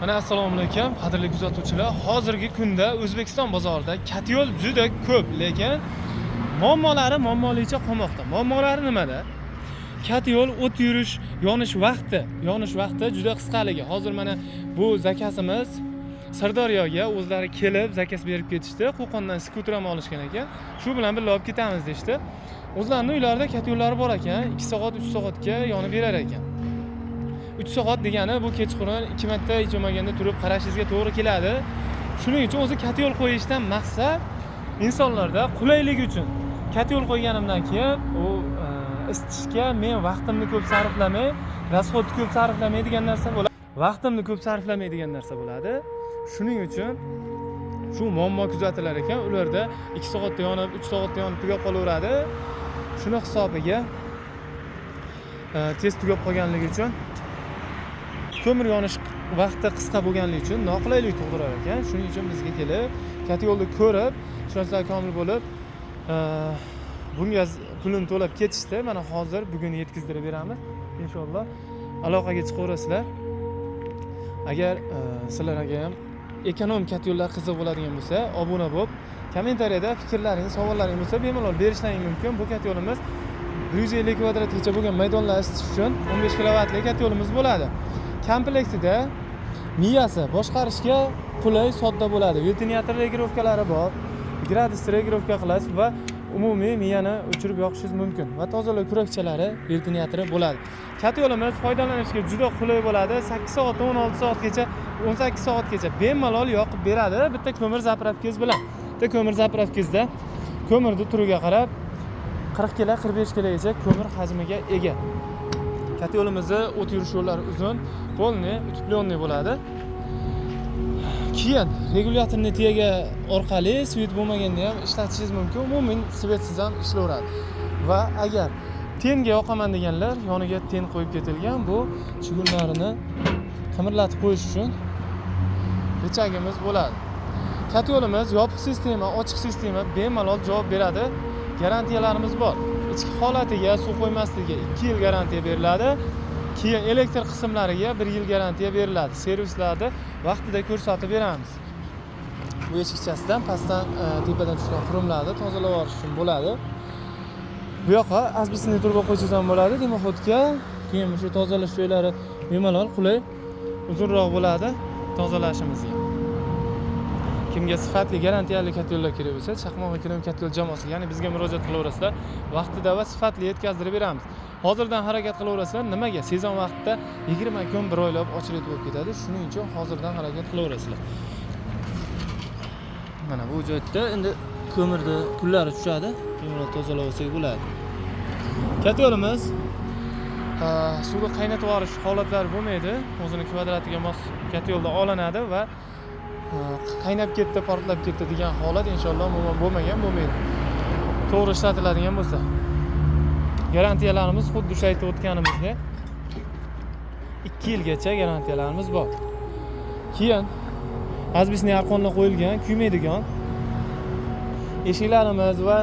Mana assalomu alaykum, qadrli kuzatuvchilar. Hozirgi kunda O'zbekiston bozorida katyo'l juda ko'p, lekin muammolicha qolmoqda. Muammolari nimada? Katyo'l o't yurish, yonish vaqti juda qisqaligi. Hozir mana bu zakasimiz Sirdaryoga o'zlari kelib zakaz berib ketishdi. Qo'qondan skuter ham olishgan ekan. Shu bilan birga olib ketamiz deshdi. O'zlarining uylarida katyo'llari bor ekan, 2 soat, 3 soatga yonib berar ekan. 3 soat degani bu kechqurun 2 marta hech bo'lmaganda turib qarashingizga to'g'ri keladi. Shuning uchun o'zi katyo'l qo'yishdan maqsad insonlarda qulaylik uchun. Katyo'l qo'yganimdan keyin u isitishga men vaqtimni ko'p sarflamay, rasxodni ko'p sarflamaydigan narsa bo'ladi. Vaqtimni ko'p sarflamaydigan narsa bo'ladi. Shuning uchun shu muammo kuzatilar ekan. Ularda 2 soatda yonib, 3 soatda yonib tugab qolaveradi. Shuni hisobiga tez tugab qolganligi uchun ko'mir yonish vaqti qisqa bo'lganligi uchun noqulaylik tug'dirar ekan. Shuning uchun bizga kelib, katyo'lni ko'rib, ishonchlar komil bo'lib, bunga pulini to'lab ketishdi. Mana hozir bugun yetkazdirib beramiz. Inshaalloh aloqaga chiqaverasizlar. Agar sizlarga ham ekonom katyo'llar qiziq bo'ladigan bo'lsa, obuna bo'lib, kommentariyada fikrlaringiz, savollaringiz bo'lsa bemalol berishlaringiz mumkin. Bu katyo'limiz 150 kvadratgacha bo'lgan maydonlar isitish uchun 15 kilovatli katyo'limiz bo'ladi. Komplektida miyasi boshqarishga qulay, sodda bo'ladi. Ventilyator regirovkalari bor. Gradus regirovka qilasiz va umumiy miyani o'chirib yoqishingiz mumkin. Va tozalash kurakchalari ventilyatori bo'ladi. Katyo'limiz foydalanishga juda qulay bo'ladi. 8 soat, 16 soatgacha, 18 soatgacha bemalol yoqib beradi. Bitta ko'mir zapravkangiz bilan. Bitta ko'mir zapravkangizda ko'mirni turiga qarab 40 kg, 45 kggacha ko'mir hajmiga ega. Katyo'limizni o't yurish yo'llari uzun, polni, utuplyonniy bo'ladi. Keyin regulyatorni tega orqali svet bo'lmaganda ham ishlatishingiz mumkin. Umuman svetsiz ham ishlayveradi. Va agar tenga yoqaman deganlar, yoniga ten qo'yib ketilgan bu chigunlarini qimirlatib qo'yish uchun pechagimiz bo'ladi. Katyo'limiz yopiq sistema, ochiq sistema bemalol javob beradi. Garantiyalarimiz bor. Ichki holatiga, suv qo'ymasligiga 2 yil garantiya beriladi. Keyin elektr qismlariga 1 yil garantiya beriladi. Servislarni vaqtida ko'rsatib beramiz. Bu eshikchasidan pastdan tepadan tushgan qurimlarni tozalab olish uchun bo'ladi. Bu yoqqa asbestni turba qo'ysangiz ham bo'ladi, dimoxodga. Keyin shu tozalash joylari bemalol qulay, uzunroq bo'ladi tozalashimizga. Kimga sifatli garantiyali katyo'llar kerak bo'lsa, Chaqmoq ekonom katyo'l jamoasiga, ya'ni bizga murojaat qilaverasizlar. Vaqtida va sifatli yetkazdirib beramiz. Hozirdan harakat qilaverasizlar. Nimaga? Sezon vaqtida 20 kun, 1 oylab ochilib bo'lib ketadi. Shuning uchun hozirdan harakat qilaverasizlar. Mana bu joyda endi ko'mirni pullari tushadi. Bemalol tozalab olsak bo'ladi. Katyo'limiz suvni qaynatib yuborish holatlari bo'lmaydi. O'zining kvadratiga mos katyo'lda olinadi va qaynab ketdi, portlab ketdi degan holat inshaalloh bo'lmaydi. To'g'ri ishlatiladigan bo'lsa. Garantiyalarimiz xuddi shu aytib o'tganimizdek 2 yilgacha garantiyalarimiz bor. Keyin asbestniy arqonlar qo'yilgan, kuymaydigan eshiklarimiz va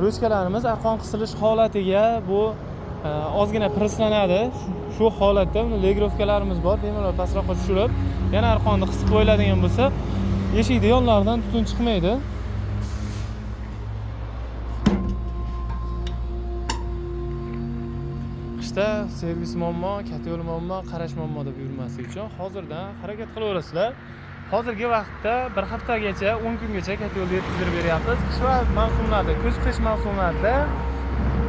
ruchkalarimiz arqon qisilish holatiga bu ozgina prislanadi. Shu holatda legirovkalarimiz bor. Bemalol pastroqqa tushirib, yana arqonni qisib qo'yiladigan bo'lsa, eshikning yonlaridan tutun chiqmaydi. Qishda servis muammo, katyo'l muammo, qarash muammo deb yurmaslik uchun hozirdan harakat qilaverasizlar. Hozirgi vaqtda bir haftagacha, 10 kungacha katyo'lni yetkazib beryapmiz. Qish va mavsumlarda, kuz-qish mavsumlarida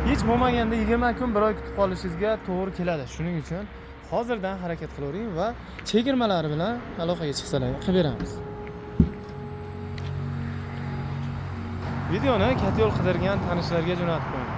hech bo'lmaganda 20 kun, 1 oy kutib qolishingizga to'g'ri keladi. Shuning uchun hozirdan harakat qilavering va chegirmalari bilan aloqaga chiqsalar qilib beramiz. Videoni katyo'l qidirgan tanishlarga jo'natib qo'ying.